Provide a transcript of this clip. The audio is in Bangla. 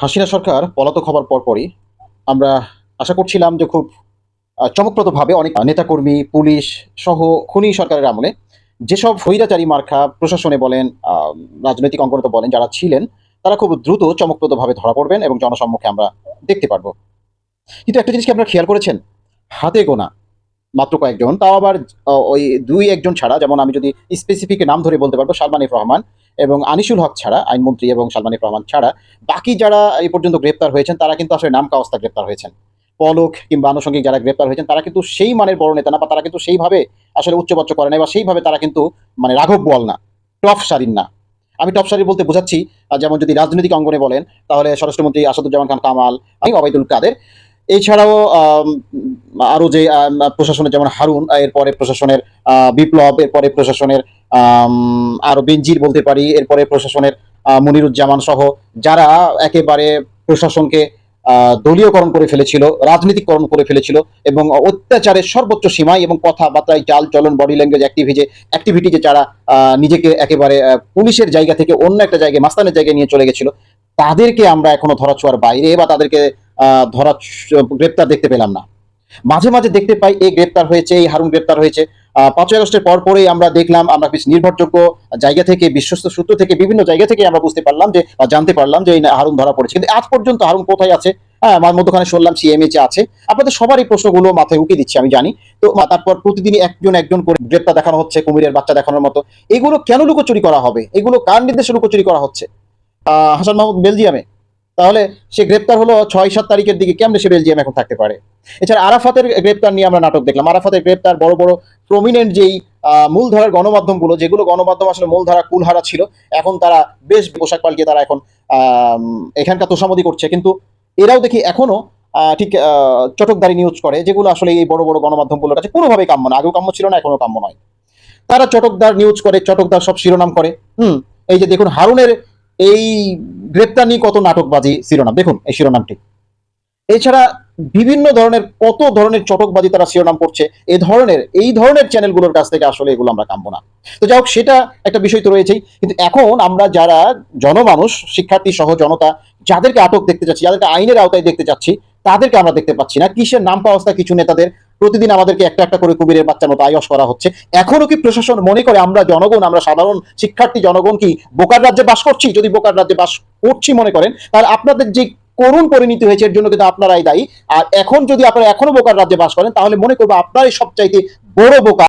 হাসিনা সরকার পলাতক হবার পরপরই আমরা আশা করছিলাম যে খুব চমকপ্রদভাবে অনেক নেতাকর্মী, পুলিশ সহ খুনি সরকারের আমলে যেসব স্বৈরাচারী মার্কা প্রশাসনে বলেন, রাজনৈতিক অঙ্গনে তো বলেন যারা ছিলেন, তারা খুব দ্রুত চমকপ্রদভাবে ধরা পড়বেন এবং জনসম্মুখে আমরা দেখতে পারব। কিন্তু একটা জিনিস কি আপনারা খেয়াল করেছেন? হাতে গোনা মাত্র কয়েকজন, তাও আবার ওই ২-১ জন ছাড়া, যেমন আমি যদি স্পেসিফিক নাম ধরে বলতে পারবো, সালমান এফ রহমান এবং আনিসুল হক ছাড়া, আইনমন্ত্রী এবং সালমান এফ রহমান ছাড়া বাকি যারা এই পর্যন্ত গ্রেপ্তার হয়েছেন তারা কিন্তু আসলে নাম কাওস্তা গ্রেপ্তার হয়েছেন। পলক কিংবা আনুষঙ্গিক যারা গ্রেপ্তার হয়েছেন তারা কিন্তু সেই মানের বড় নেতা না, বা তারা কিন্তু সেইভাবে আসলে উচ্চবাচ্য করে নাই, বা সেইভাবে তারা কিন্তু মানে রাঘব বোয়াল না, টপ সারির না। আমি টপ সারি বলতে বোঝাচ্ছি, যেমন যদি রাজনৈতিক অঙ্গনে বলেন তাহলে স্বরাষ্ট্রমন্ত্রী আসাদুজ্জামান খান কামাল, ওবায়দুল কাদের, এছাড়াও আরো যে প্রশাসনের যেমন হারুন, এরপরে প্রশাসনের বিপ্লব, এরপরে প্রশাসনের আরো বেনজির বলতে পারি, এরপরে প্রশাসনের মনিরুজ্জামান সহ যারা একেবারে প্রশাসনকে দলীয়করণ করে ফেলেছিল, রাজনীতিকরণ করে ফেলেছিল এবং অত্যাচারের সর্বোচ্চ সীমায় এবং কথাবার্তায়, চাল চলন, বডি ল্যাঙ্গুয়েজ, অ্যাক্টিভিটি যে যারা নিজেকে একেবারে পুলিশের জায়গা থেকে অন্য একটা জায়গায়, মাস্তানের জায়গায় নিয়ে চলে গেছিল, তাদেরকে আমরা এখনো ধরাছোঁয়ার বাইরে, বা তাদেরকে ধরা গ্রেপ্তার দেখতে পেলাম না। মাঝে মাঝে দেখতে পাই এই গ্রেপ্তার হয়েছে, এই হারুন গ্রেপ্তার হয়েছে। ৫ই আগস্টের পরেই আমরা দেখলাম, আমরা বেশ নির্ভরযোগ্য জায়গা থেকে, বিশ্বস্ত সূত্র থেকে, বিভিন্ন জায়গা থেকে আমরা বুঝতে পারলাম যে, জানতে পারলাম যে এই হারুন ধরা পড়েছে, কিন্তু আজ পর্যন্ত হারুন কোথায় আছে? হ্যাঁ, আমার মধ্যখানে শুনলাম সিএমএইচে আছে। আপনাদের সবার এই প্রশ্নগুলো মাথায় উকি দিচ্ছি আমি জানি। তো তারপর প্রতিদিনই একজন একজন করে গ্রেপ্তার দেখানো হচ্ছে, কুমিরের বাচ্চা দেখানোর মতো। এগুলো কেন লুকোচুরি করা হবে? এগুলো কার নির্দেশে লুকোচুরি করা হচ্ছে? হাসান মাহমুদ বেলজিয়ামে, তাহলে সে গ্রেপ্তার হলো ৬-৭ তারিখের দিকে, কেমনে সে বেলজিয়াম এখন থাকতে পারে? এছাড়া আরাফাতের গ্রেপ্তার নিয়ে আমরা নাটক দেখলাম। আরাফাতের গ্রেপ্তার, বড় বড় প্রমিনেন্ট যেই মূলধারার গণমাধ্যমগুলো, যেগুলো গণমাধ্যম আসলে মূলধারা কুলহারা ছিল, এখন তারা বেশ পোশাক পাল্টিয়ে তারা এখন এখানকার তোষামোদি করছে। কিন্তু এরাও দেখি এখনো ঠিক চটকদারি নিউজ করে, যেগুলো আসলে এই বড় বড় গণমাধ্যমগুলোর কাছে কোনোভাবেই কাম্য না। আগেও কাম্য ছিল না, এখনো কাম্য নয়। তারা চটকদার নিউজ করে, চটকদার সব শিরোনাম করে। এই যে দেখুন হারুনের এই গ্রেপ্তার নিয়ে কত নাটকবাজি শিরোনাম, দেখুন এই শিরোনামটি। এছাড়া বিভিন্ন ধরনের কত ধরনের চটকবাজি তারা শিরোনাম করছে। এই ধরনের চ্যানেলগুলোর কাছ থেকে আসলে এগুলো আমরা কাম্য না। তো যাই হোক, সেটা একটা বিষয় তো রয়েছেই, কিন্তু এখন আমরা যারা জনমানুষ, শিক্ষার্থী সহ জনতা, যাদেরকে আটক দেখতে চাচ্ছি, যাদেরকে আইনের আওতায় দেখতে চাচ্ছি, তাদেরকে আমরা দেখতে পাচ্ছি না। কিসের নাম পাওয়া কিছু নেতাদের প্রতিদিন আমাদেরকে একটা একটা করে কুমিরের বাচ্চার মতো আয়স করা হচ্ছে। এখনো কি প্রশাসন মনে করে আমরা জনগণ, আমরা সাধারণ শিক্ষার্থী জনগণ কি বোকার রাজ্যে বাস করছি? যদি বোকার রাজ্যে বাস করছি মনে করেন, তাহলে আপনাদের যে করুণ পরিণতি হয়েছে এর জন্য কিন্তু আপনারাই দায়ী। আর এখন যদি আপনারা এখনো বোকার রাজ্যে বাস করেন, তাহলে মনে করবো আপনারাই সবচাইতে বড় বোকা।